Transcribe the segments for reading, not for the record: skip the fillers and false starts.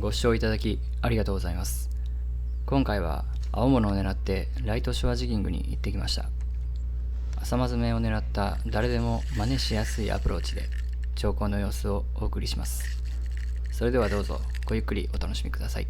ご視聴いただきありがとうございます。今回は青物を狙ってライトショアジギングに行ってきました。朝まずめを狙った誰でも真似しやすいアプローチで兆候の様子をお送りします。それではどうぞごゆっくりお楽しみください。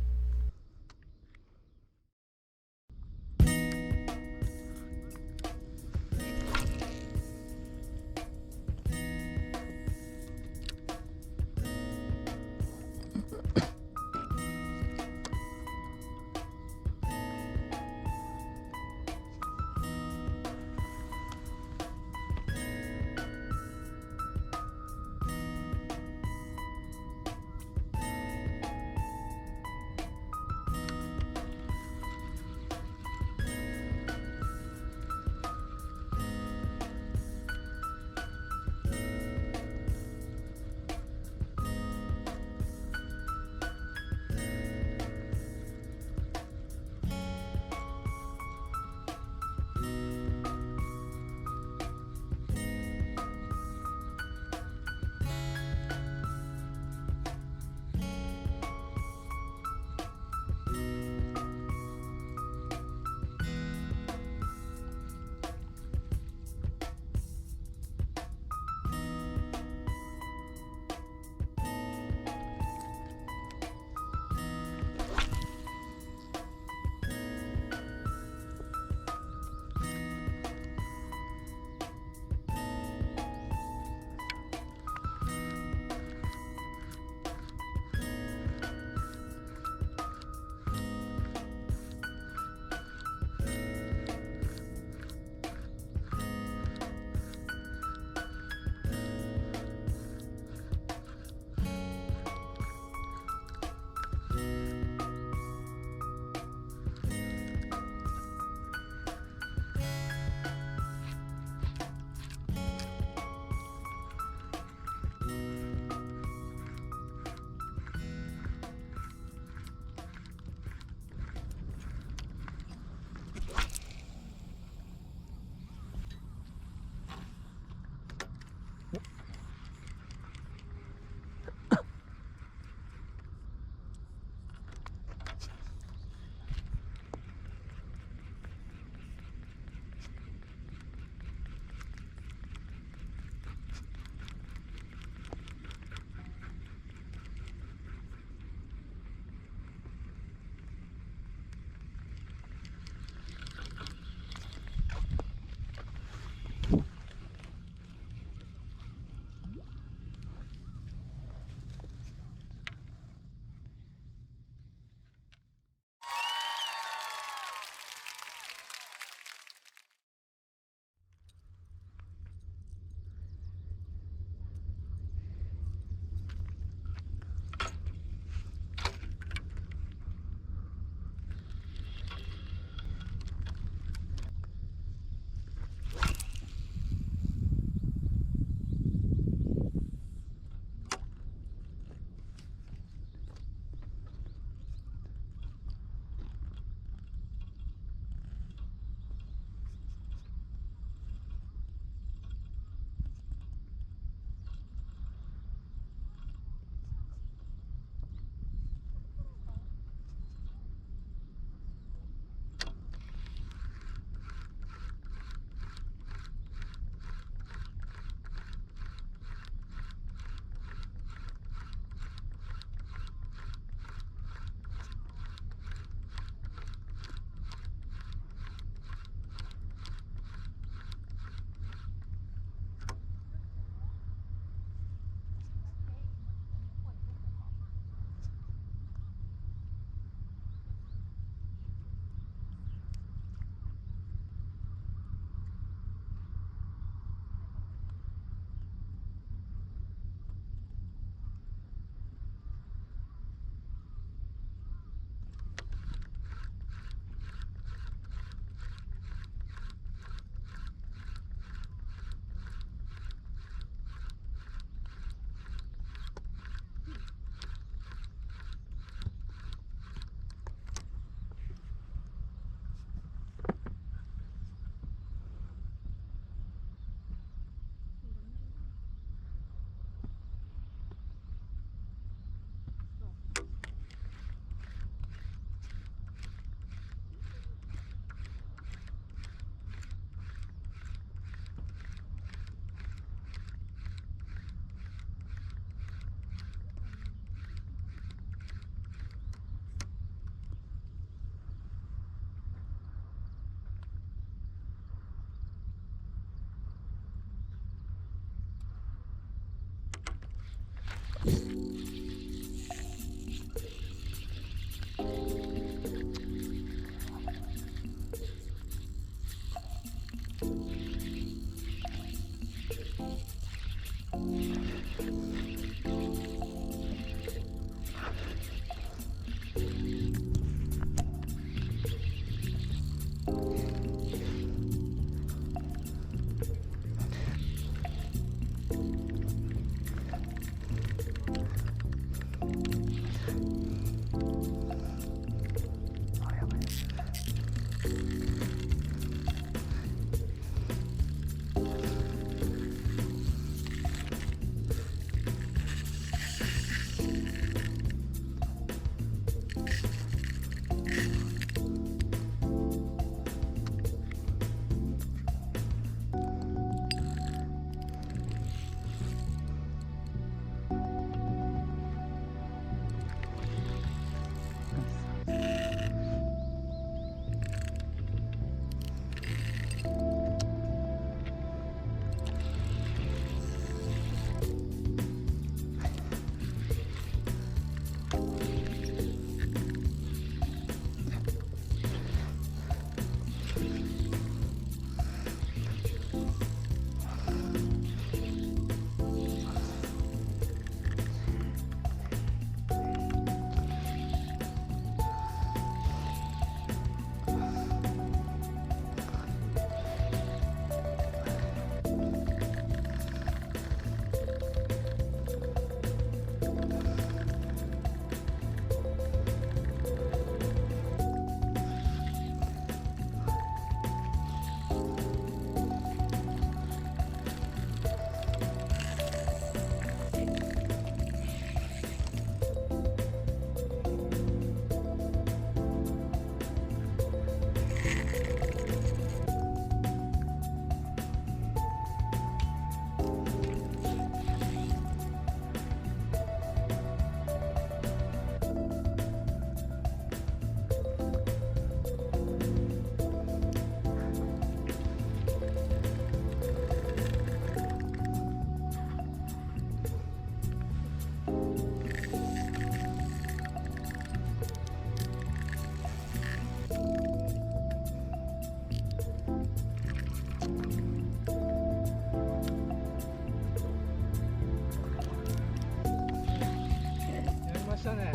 したね。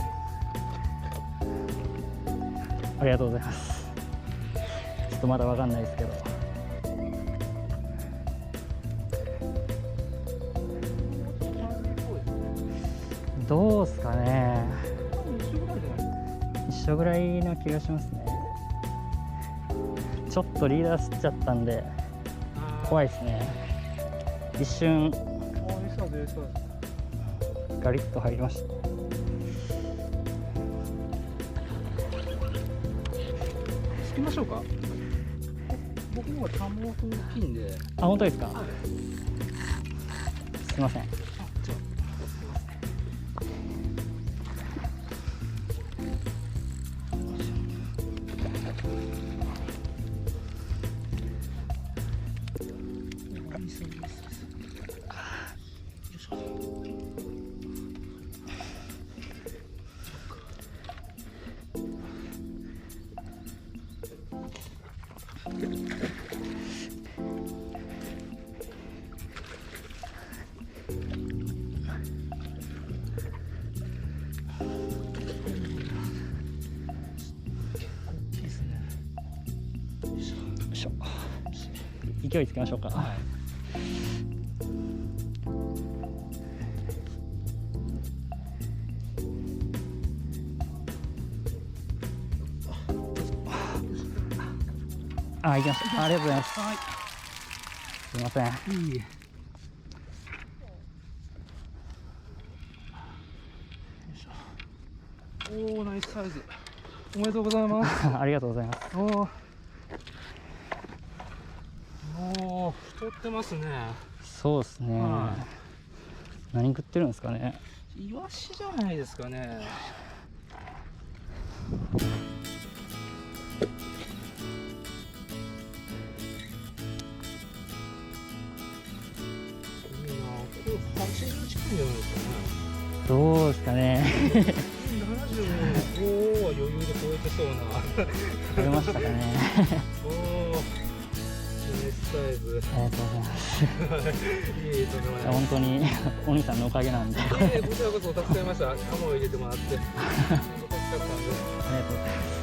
ありがとうございます。ちょっとまだわかんないですけど。どうすかね。一緒ぐらいな気がしますね。ちょっとリーダー吸っちゃったんで怖いですね。一瞬ガリッと入りました。つきましょうか。僕の方が多毛大きいんで。あ、本当ですか。すいません。勢いつけましょうか。はい、あ、行きました。ありがとうございます。はい、すみません。いい。おお、ナイスサイズ。おめでとうございます。ありがとうございます。おお、太ってますね。そうですね。何食ってるんですかね。イワシじゃないですかね。これ80近いんじゃないですかね。どうですかね。75は余裕で超えてそうな。超えましたかね。おお、ナイスサイズ。ありがとうございます。いいと思います。本当にお兄さんのおかげなんで。こちらこそ助かりました。カモを入れてもらって。助かったんで。ありがとうございます。